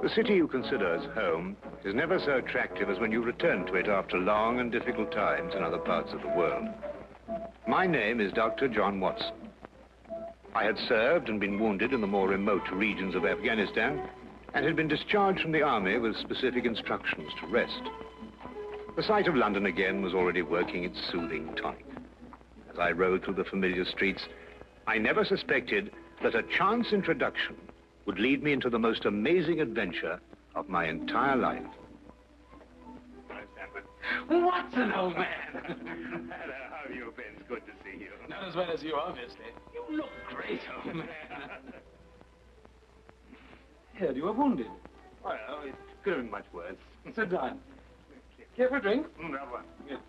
The city you consider as home is never so attractive as when you return to it after long and difficult times in other parts of the world. My name is Dr. John Watson. I had served and been wounded in the more remote regions of Afghanistan and had been discharged from the army with specific instructions to rest. The sight of London again was already working its soothing tonic. As I rode through the familiar streets, I never suspected that a chance introduction would lead me into the most amazing adventure of my entire life. Watson, old man! Hello, how have you been? It's good to see you. Not as well as you, obviously. You look great, old man. Heard you were wounded. Well, it could have been much worse. Sit down. Care for a drink? No one. Yes.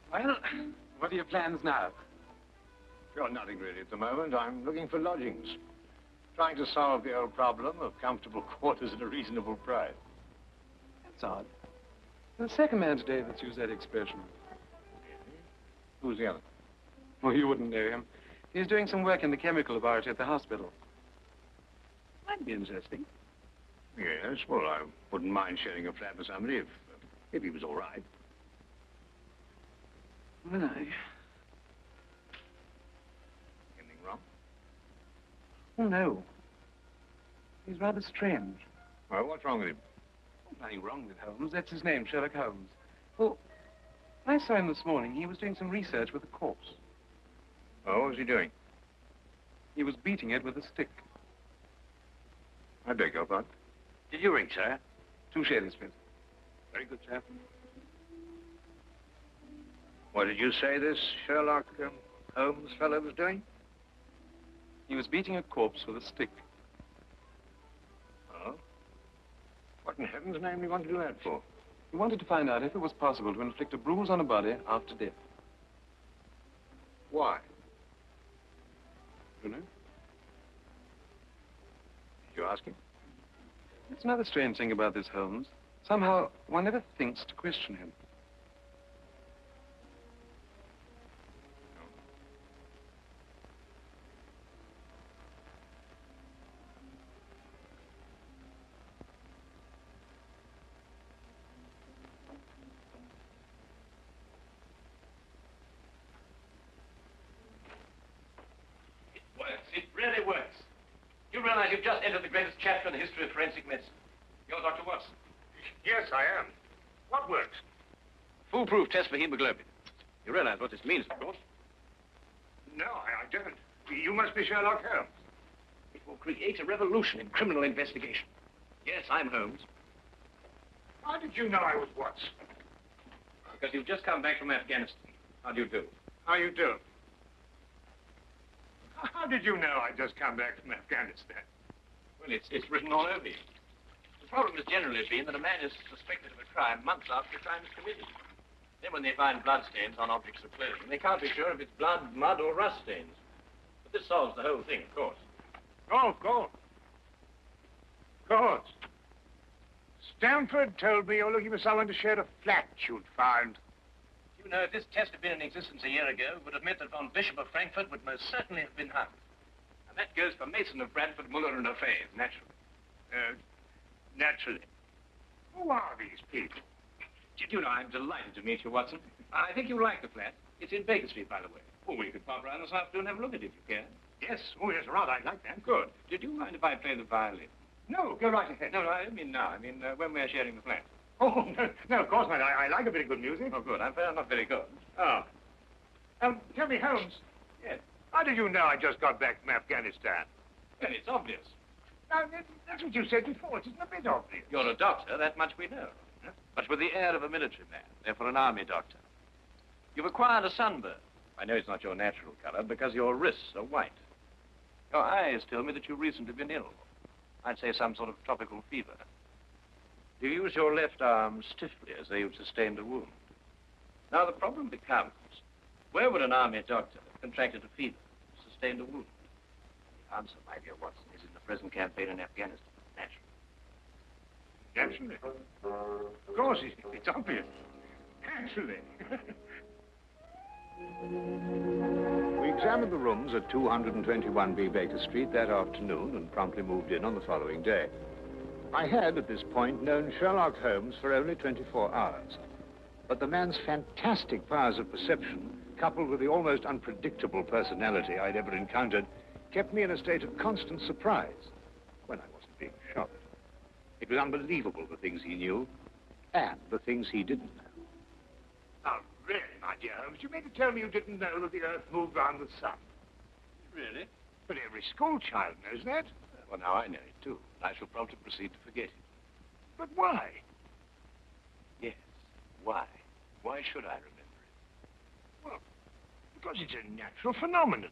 Well, what are your plans now? Sure, nothing really at the moment. I'm looking for lodgings. Trying to solve the old problem of comfortable quarters at a reasonable price. That's odd. The second man today that's used that expression. Who's the other? Well, you wouldn't know him. He's doing some work in the chemical laboratory at the hospital. Might be interesting. Yes, well, I wouldn't mind sharing a flat with somebody if he was all right. Well, Anything wrong? Oh, no. He's rather strange. Well, what's wrong with him? Oh, nothing wrong with Holmes. That's his name, Sherlock Holmes. Well, I saw him this morning. He was doing some research with a corpse. Oh, what was he doing? He was beating it with a stick. I beg your pardon. Did you ring, sir? 2 shillings, please. Very good, sir. What did you say this Sherlock Holmes fellow was doing? He was beating a corpse with a stick. Oh? What in heaven's name do you want to do that for? He wanted to find out if it was possible to inflict a bruise on a body after death. Why? You know? Did you ask him? It's another strange thing about this Holmes. Somehow, one never thinks to question him. It really works. You realize you've just entered the greatest chapter in the history of forensic medicine. You're Dr. Watson. Yes, I am. What works? Foolproof test for hemoglobin. You realize what this means, of course. No, I don't. You must be Sherlock Holmes. It will create a revolution in criminal investigation. Yes, I'm Holmes. How did you know I was Watson? Because you've just come back from Afghanistan. How do you do? How you do? How did you know I'd just come back from Afghanistan? Well, it's written all over you. The problem has generally been that a man is suspected of a crime months after the crime is committed. Then when they find bloodstains on objects of clothing, they can't be sure if it's blood, mud, or rust stains. But this solves the whole thing, of course. Oh, of course. Of course. Stamford told me you're looking for someone to share a flat you'd found. You know, if this test had been in existence a year ago, it would admit that Von Bishop of Frankfurt would most certainly have been hung. And that goes for Mason of Bradford, Muller, and O'Fay, naturally. Naturally. Who are these people? Did you know, I'm delighted to meet you, Watson. I think you'll like the flat. It's in Baker Street, by the way. Oh, we could pop around this afternoon and have a look at it if you can. Yes. Oh, yes, rather. I'd like that. Good. Did you mind if I play the violin? No, go right ahead. No, I don't mean now. I mean when we're sharing the flat. Oh, no, of course not. I like a bit of good music. Oh, good. I'm not very good. Oh. Tell me, Holmes. Yes. How did you know I just got back from Afghanistan? Well, it's obvious. Now, that's what you said before. It isn't a bit obvious. You're a doctor, that much we know. But with the air of a military man, therefore an army doctor. You've acquired a sunburn. I know it's not your natural color because your wrists are white. Your eyes tell me that you've recently been ill. I'd say some sort of tropical fever. You use your left arm stiffly as though you'd sustained a wound. Now the problem becomes, where would an army doctor have contracted a fever, sustained a wound? The answer, my dear Watson, is in the present campaign in Afghanistan, naturally. Naturally. Of course, it's obvious. Naturally. We examined the rooms at 221B Baker Street that afternoon and promptly moved in on the following day. I had, at this point, known Sherlock Holmes for only 24 hours. But the man's fantastic powers of perception, coupled with the almost unpredictable personality I'd ever encountered, kept me in a state of constant surprise when I wasn't being shocked. It was unbelievable, the things he knew and the things he didn't know. Oh, really, my dear Holmes, you mean to tell me you didn't know that the Earth moved around the sun? Really? But every school child knows that. Well, now I know it, too. I shall promptly proceed to forget it. But why? Yes, why? Why should I remember it? Well, because it's a natural phenomenon.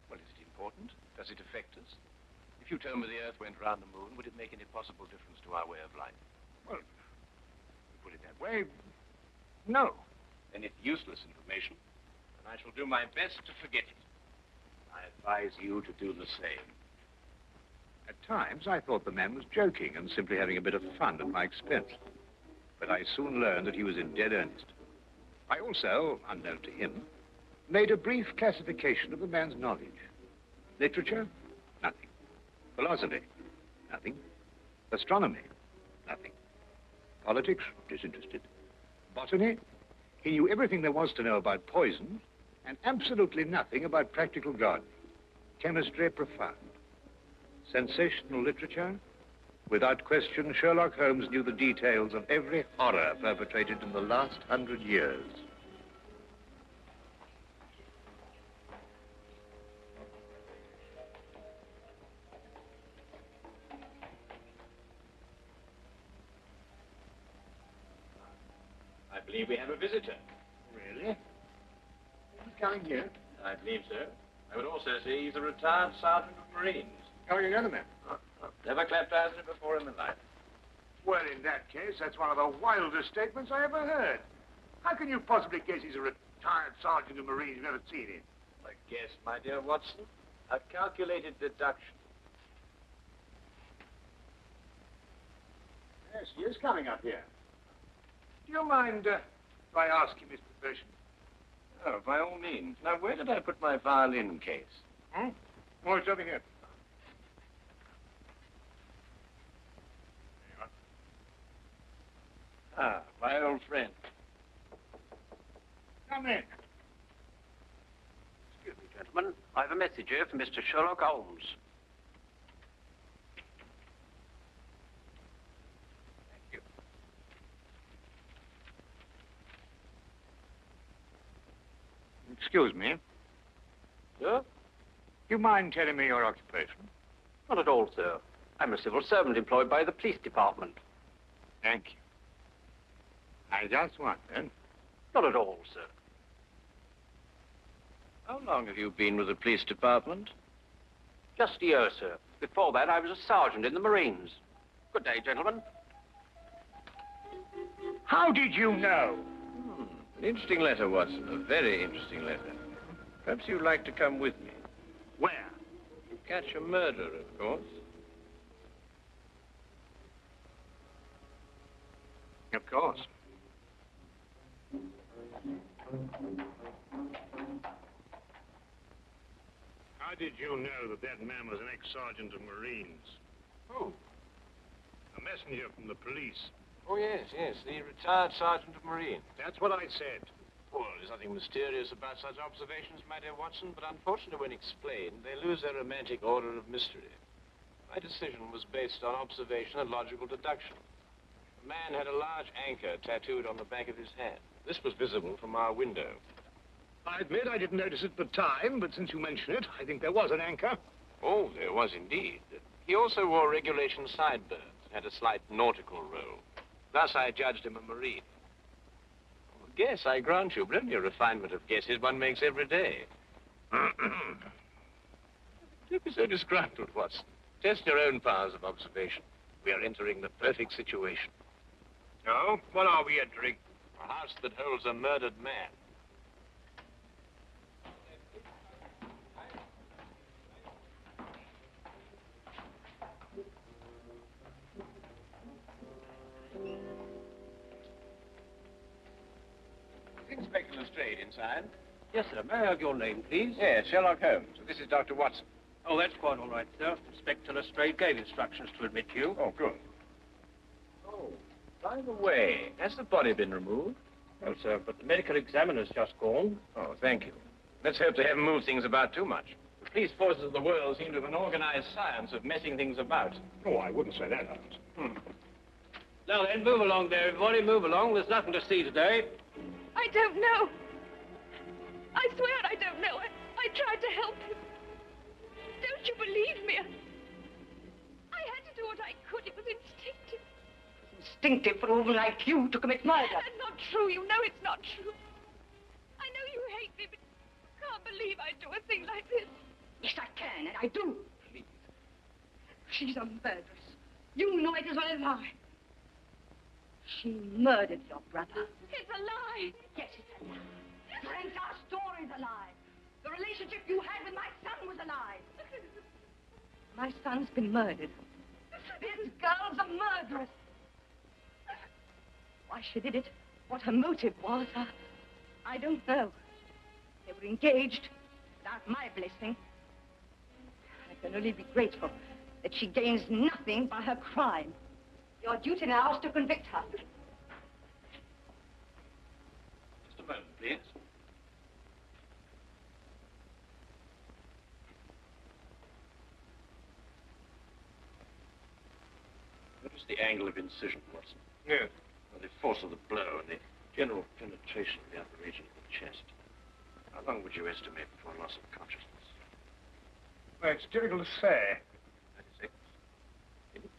Well, is it important? Does it affect us? If you told me the Earth went round the moon, would it make any possible difference to our way of life? Well, to put it that way, no. Then it's useless information, and I shall do my best to forget it. I advise you to do the same. At times, I thought the man was joking and simply having a bit of fun at my expense. But I soon learned that he was in dead earnest. I also, unknown to him, made a brief classification of the man's knowledge. Literature? Nothing. Philosophy? Nothing. Astronomy? Nothing. Politics? Disinterested. Botany? He knew everything there was to know about poison and absolutely nothing about practical gardening. Chemistry? Profound. Sensational literature? Without question, Sherlock Holmes knew the details of every horror perpetrated in the last 100 years. I believe we have a visitor. Really? Who's coming here? I believe so. I would also say he's a retired sergeant of Marines. Oh, you know the man? Never clapped eyes on him before in my life. Well, in that case, that's one of the wildest statements I ever heard. How can you possibly guess he's a retired sergeant of Marines you've never seen him? A guess, my dear Watson. A calculated deduction. Yes, he is coming up here. Do you mind if I ask him his profession? Oh, by all means. Now, where did I put my violin case? Hmm? Oh, it's over here. Ah, my old friend. Come in. Excuse me, gentlemen. I have a message here from Mr. Sherlock Holmes. Thank you. Excuse me. Sir? Do you mind telling me your occupation? Not at all, sir. I'm a civil servant employed by the police department. Thank you. I just wondered. Not at all, sir. How long have you been with the police department? Just a year, sir. Before that, I was a sergeant in the Marines. Good day, gentlemen. How did you know? An interesting letter, Watson. A very interesting letter. Perhaps you'd like to come with me. Where? To catch a murderer, of course. Of course. How did you know that that man was an ex-sergeant of Marines? Who? A messenger from the police. Oh, yes, the retired sergeant of Marines. That's what I said. Well, there's nothing mysterious about such observations, my dear Watson, but unfortunately, when explained, they lose their romantic order of mystery. My decision was based on observation and logical deduction. The man had a large anchor tattooed on the back of his hand. This was visible from our window. I admit I didn't notice it at the time, but since you mention it, I think there was an anchor. Oh, there was indeed. He also wore regulation sideburns and had a slight nautical roll. Thus, I judged him a Marine. Oh, guess, I grant you, but only a refinement of guesses one makes every day. Don't be so disgruntled, Watson. Test your own powers of observation. We are entering the perfect situation. Oh, what are we entering? A house that holds a murdered man. Things speculate straight inside. Yes, sir. May I have your name, please? Yes, Sherlock Holmes. This is Dr. Watson. Oh, that's quite all right, sir. Inspector Lestrade gave instructions to admit you. Oh, good. Oh, by the way, has the body been removed? No, sir, but the medical examiner's just gone. Oh, thank you. Let's hope they haven't moved things about too much. The police forces of the world seem to have an organized science of messing things about. Oh, I wouldn't say that, Holmes. Now then, move along there, everybody. Move along. There's nothing to see today. I don't know. I swear I don't know. I tried to help him. Don't you believe me? I had to do what I could. It was instinctive. Instinctive for a woman like you to commit murder. That's not true. You know it's not true. I know you hate me, but you can't believe I'd do a thing like this. Yes, I can, and I do. Please. She's a murderess. You know it as well as I. She murdered your brother. It's a lie. Yes, it's a lie. Your entire story's a lie. The relationship you had with my son was a lie. My son's been murdered. This girl's a murderess. Why she did it, what her motive was, I don't know. They were engaged without my blessing. I can only be grateful that she gains nothing by her crime. Your duty now is to convict her. Just a moment, please. Notice the angle of incision, Watson. Yes. Well, the force of the blow and the general penetration of the upper region of the chest. How long would you estimate before loss of consciousness? Well, it's difficult to say. 36? Minutes?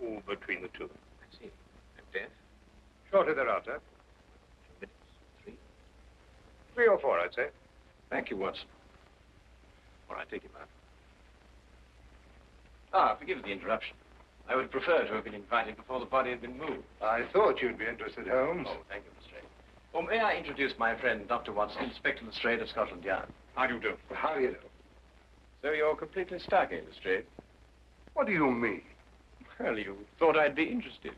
Oh, between the two. I see. And death? Shortly thereafter. 2 minutes? 3? 3 or 4, I'd say. Thank you, Watson. All right, take him out. Ah, forgive the interruption. I would prefer to have been invited before the body had been moved. I thought you'd be interested, Holmes. Oh, thank you, Lestrade. Well, may I introduce my friend, Dr. Watson, Inspector Lestrade of Scotland Yard? How do you do? How do you do? So you're completely stuck, eh, Lestrade? What do you mean? Well, you thought I'd be interested.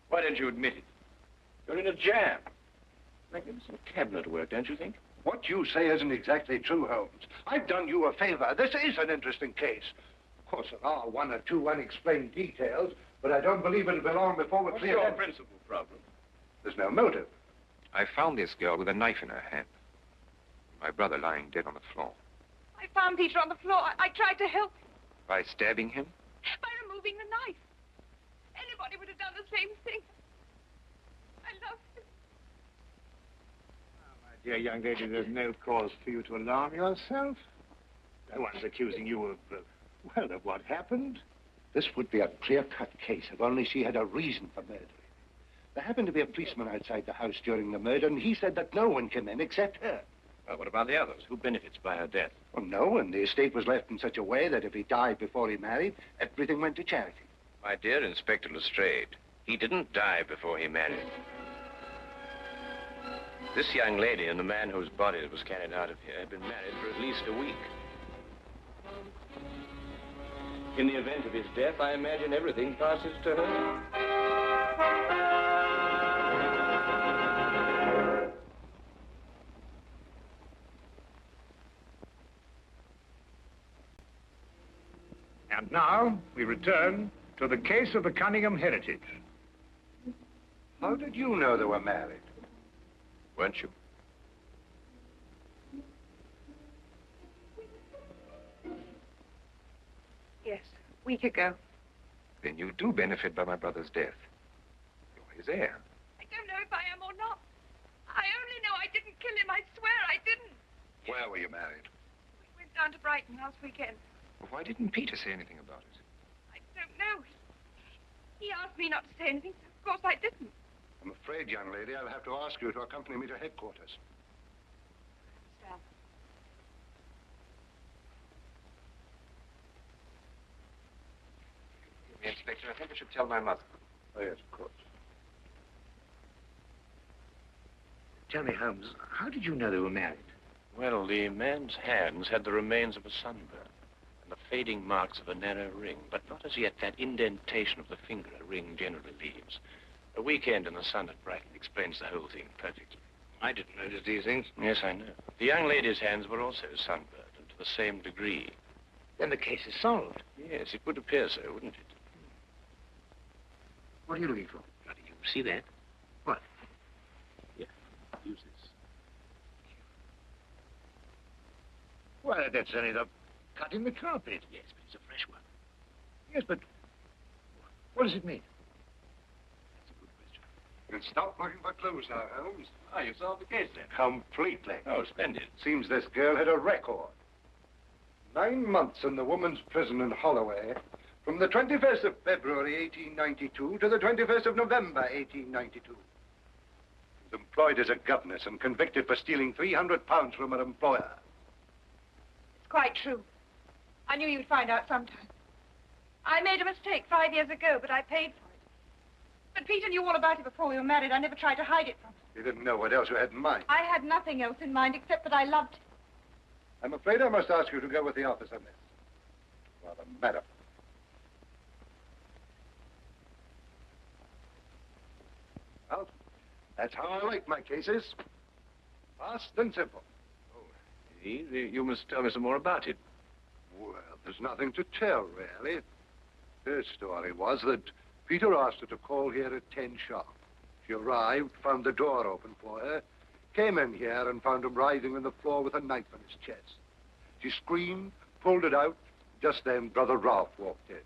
Why don't you admit it? You're in a jam. Magnificent cabinet work, don't you think? What you say isn't exactly true, Holmes. I've done you a favor. This is an interesting case. Of course, there are 1 or 2 unexplained details, but I don't believe it'll be long before we're What's clear. your principal problem? There's no motive. I found this girl with a knife in her hand. My brother lying dead on the floor. I found Peter on the floor. I tried to help him By stabbing him? by removing the knife. Anybody would have done the same thing. I love him. My dear young lady, there's no cause for you to alarm yourself. No one's accusing you of, well, of what happened. This would be a clear-cut case if only she had a reason for murdering. There happened to be a policeman outside the house during the murder, and he said that no one came in except her. Well, what about the others? Who benefits by her death? Well, no one. The estate was left in such a way that if he died before he married, everything went to charity. My dear Inspector Lestrade, he didn't die before he married. This young lady and the man whose body was carried out of here had been married for at least a week. In the event of his death, I imagine everything passes to her. And now, we return to the case of the Cunningham Heritage. How did you know they were married? Weren't you? Yes, a week ago. Then you do benefit by my brother's death. You're his heir. I don't know if I am or not. I only know I didn't kill him. I swear I didn't. Where were you married? We went down to Brighton last weekend. Well, why didn't Peter say anything about it? I don't know. He asked me not to say anything, so of course I didn't. I'm afraid, young lady, I'll have to ask you to accompany me to headquarters. Sam. Excuse me, Inspector, I think I should tell my mother. Oh, yes, of course. Tell me, Holmes, how did you know they were married? Well, the man's hands had the remains of a sunburn and the fading marks of a narrow ring, but not as yet that indentation of the finger a ring generally leaves. A weekend in the sun at Brighton explains the whole thing perfectly. I didn't notice these things. Yes, I know. The young lady's hands were also sunburned, and to the same degree. Then the case is solved. Yes, it would appear so, wouldn't it? What are you looking for? Now, do you see that? What? Here, use this. Well, that's only the cut in the carpet. Yes, but it's a fresh one. Yes, but what does it mean? That's a good question. We'll stop looking for clues now, Holmes. Oh, you solved the case then. Completely. Oh, splendid. Seems this girl had a record. 9 months in the woman's prison in Holloway, from the 21st of February, 1892, to the 21st of November, 1892. She was employed as a governess and convicted for stealing £300 from her employer. It's quite true. I knew you'd find out sometime. I made a mistake 5 years ago, but I paid for it. But Peter knew all about it before we were married. I never tried to hide it from him. You didn't know what else you had in mind. I had nothing else in mind except that I loved him. I'm afraid I must ask you to go with the officer, miss. Rather, madam. Well, that's how I like my cases. Fast and simple. You must tell me some more about it. Well, there's nothing to tell, really. Her story was that Peter asked her to call here at 10 sharp. She arrived, found the door open for her, came in here and found him writhing on the floor with a knife in his chest. She screamed, pulled it out. Just then, Brother Ralph walked in.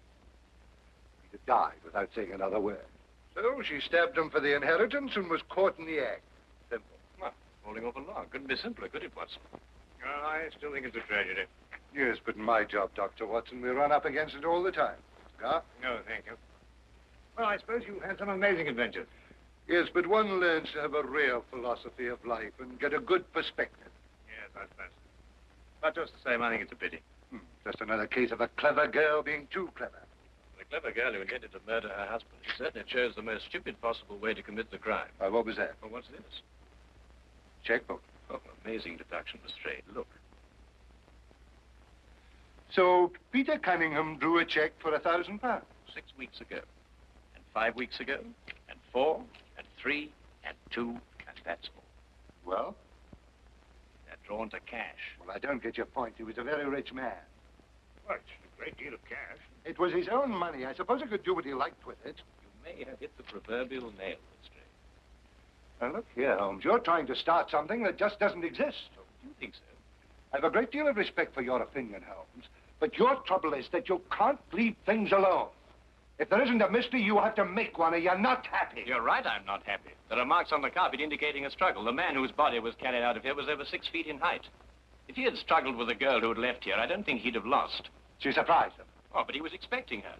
Peter died without saying another word. So she stabbed him for the inheritance and was caught in the act. Simple. Well, holding over long. Couldn't be simpler, could it, Watson? I still think it's a tragedy. Yes, but in my job, Dr. Watson, we run up against it all the time. Cigar? No, thank you. Well, I suppose you've had some amazing adventures. Yes, but one learns to have a real philosophy of life and get a good perspective. Yes, I suppose. But just the same, I think it's a pity. Just another case of a clever girl being too clever. The clever girl who intended to murder her husband. She certainly chose the most stupid possible way to commit the crime. What was that? Well, what's this? Checkbook. Oh, amazing deduction, Lestrade. Look. So Peter Cunningham drew a check for £1,000. 6 weeks ago, and 5 weeks ago, and 4, and 3, and 2, and that's all. Well? They're drawn to cash. Well, I don't get your point. He was a very rich man. Well, it's a great deal of cash. It was his own money. I suppose he could do what he liked with it. You may have hit the proverbial nail, Lestrade. Now, look here, Holmes. You're trying to start something that just doesn't exist. Oh, do you think so? I have a great deal of respect for your opinion, Holmes. But your trouble is that you can't leave things alone. If there isn't a mystery, you have to make one, or you're not happy. You're right, I'm not happy. There are marks on the carpet indicating a struggle. The man whose body was carried out of here was over 6 feet in height. If he had struggled with the girl who had left here, I don't think he'd have lost. She surprised him. Oh, but he was expecting her.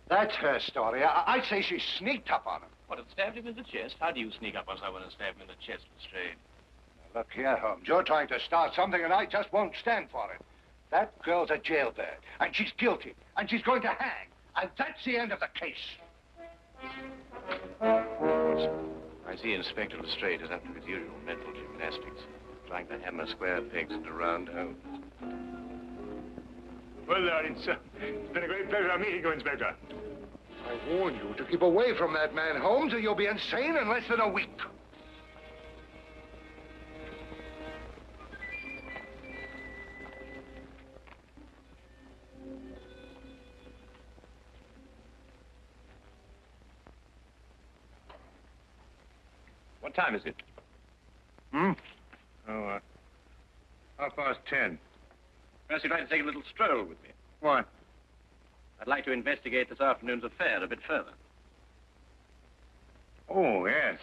That's her story. I'd say she sneaked up on him. What, had stabbed him in the chest? How do you sneak up on someone and stab him in the chest, Lestrade? Now, look here, Holmes. You're trying to start something, and I just won't stand for it. That girl's a jailbird, and she's guilty, and she's going to hang. And that's the end of the case. I see Inspector Lestrade is up to his usual mental gymnastics, trying to hammer square pegs into round holes. Well, it's been a great pleasure meeting you, Inspector. I warn you to keep away from that man, Holmes, or you'll be insane in less than a week. What time is it? Oh, 10:30. Perhaps you'd like to take a little stroll with me. Why? I'd like to investigate this afternoon's affair a bit further. Oh, yes.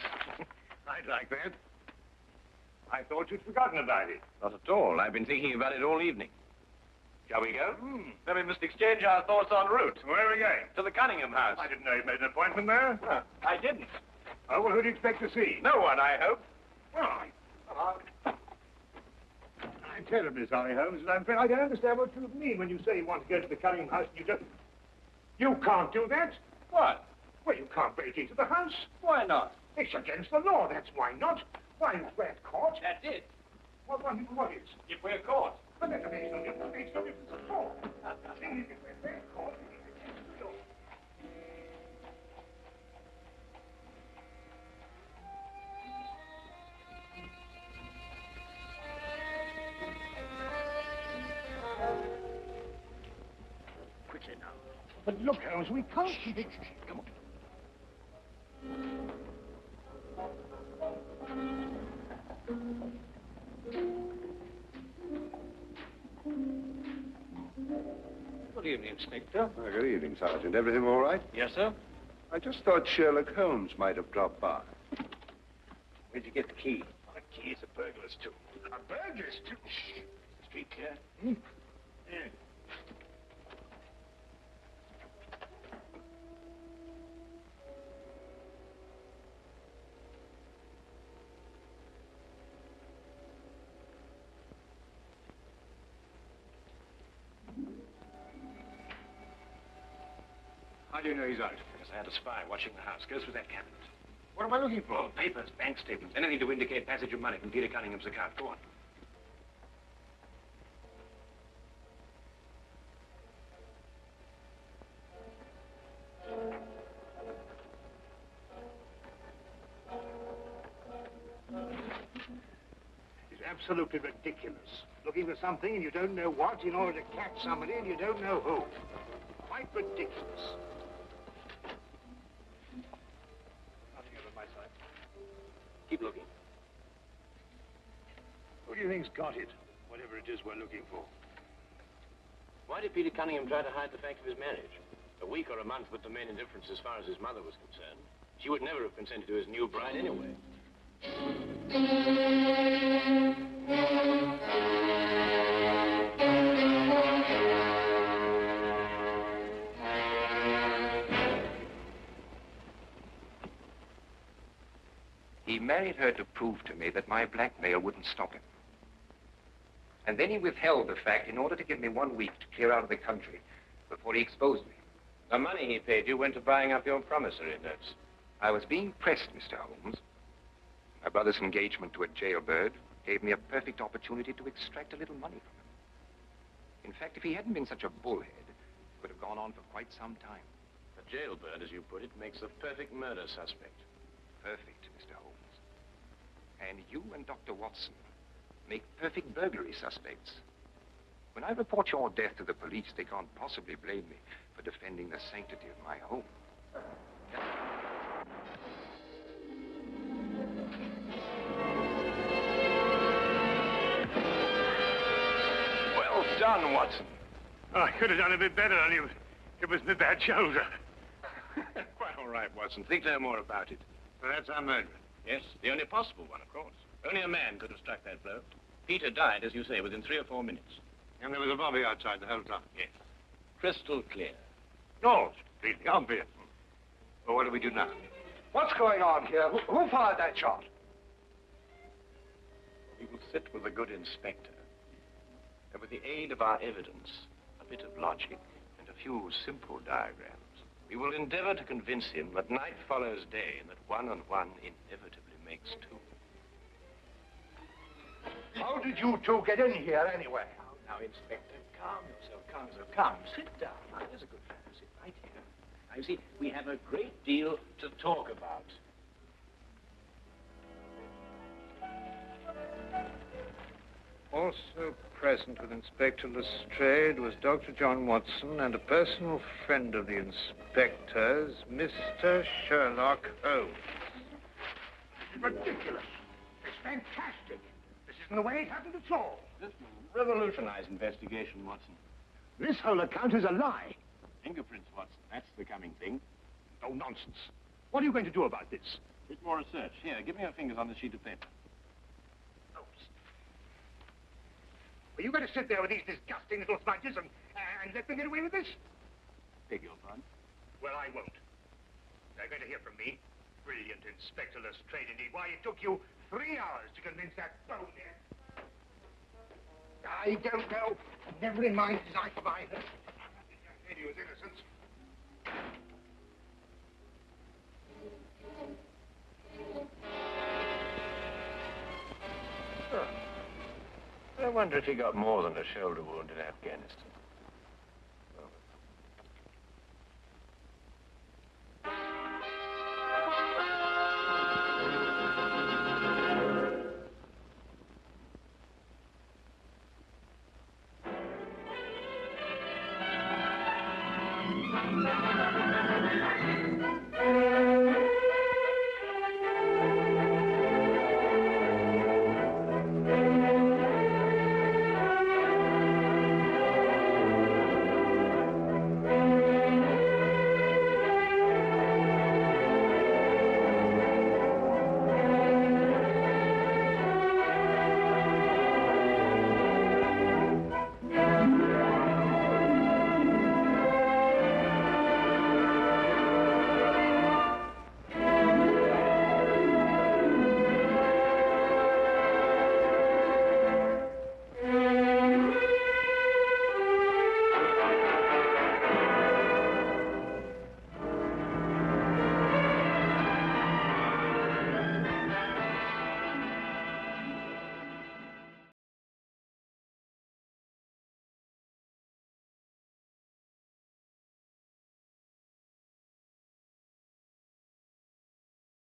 I'd like that. I thought you'd forgotten about it. Not at all. I've been thinking about it all evening. Shall we go? Then we must exchange our thoughts en route. Where are we going? To the Cunningham house. I didn't know you'd made an appointment there. I didn't. Oh, well, who do you expect to see? No one, I hope. Well, I'm terribly sorry, Holmes, and I'm afraid I don't understand what you mean when you say you want to go to the Cunningham house and you just... You can't do that. What? Well, you can't break into the house. Why not? It's against the law, that's why not. Why, if we're caught... That's it. What is? If we're caught. But that makes no difference. It makes no difference at all. If we're caught, it's against the law. now. But look, Holmes, we can't... Come on. Good evening, Inspector. Good evening, Sergeant. Everything all right? Yes, sir. I just thought Sherlock Holmes might have dropped by. Where'd you get the key? The key's a burglar's too. A burglar's too? Shh. Is the street clear? Yeah. How do you know he's out? Because I had a spy watching the house. Go through that cabinet. What am I looking for? Oh, papers, bank statements, anything to indicate passage of money from Peter Cunningham's account. Go on. It's absolutely ridiculous. Looking for something and you don't know what in order to catch somebody and you don't know who. Quite ridiculous. Nothing over my side. Keep looking. Who do you think's got it? Whatever it is we're looking for. Why did Peter Cunningham try to hide the fact of his marriage? A week or a month would remain indifference as far as his mother was concerned. She would never have consented to his new bride anyway. He married her to prove to me that my blackmail wouldn't stop him. And then he withheld the fact in order to give me 1 week to clear out of the country before he exposed me. The money he paid you went to buying up your promissory notes. I was being pressed, Mr. Holmes. My brother's engagement to a jailbird gave me a perfect opportunity to extract a little money from him. In fact, if he hadn't been such a bullhead, it could have gone on for quite some time. A jailbird, as you put it, makes a perfect murder suspect. Perfect, Mr. Holmes. And you and Dr. Watson make perfect burglary suspects. When I report your death to the police, they can't possibly blame me for defending the sanctity of my home. Well done, Watson. Oh, I could have done a bit better, only it was my bad shoulder. Quite all right, Watson. Think no more about it. So that's our murderer. Yes, the only possible one, of course. Only a man could have struck that blow. Peter died, as you say, within 3 or 4 minutes. And there was a bobby outside the whole time. Yes. Crystal clear. No, it's completely obvious. Well, what do we do now? What's going on here? Who fired that shot? We will sit with a good inspector. And with the aid of our evidence, a bit of logic, and a few simple diagrams, we will endeavor to convince him that night follows day and that 1 and 1 inevitably makes 2. How did you two get in here anyway? Now, Inspector, calm yourself, calm yourself. Come, sit down. Now, there's a good fellow. Sit right here. Now, you see, we have a great deal to talk about. Also present with Inspector Lestrade was Dr. John Watson and a personal friend of the inspector's, Mr. Sherlock Holmes. This is ridiculous. It's fantastic. This isn't the way it happened at all. This will revolutionize investigation, Watson. This whole account is a lie. Fingerprints, Watson. That's the coming thing. No nonsense. What are you going to do about this? A bit more research. Here, give me your fingers on this sheet of paper. Are you going to sit there with these disgusting little smudges and let them get away with this? Beg your pardon? Well, I won't. They're going to hear from me. Brilliant Inspector Lestrade, indeed. Why, it took you 3 hours to convince that bonehead. I don't know. Never in mind his life of either. This young lady was innocent. I wonder if he got more than a shoulder wound in Afghanistan.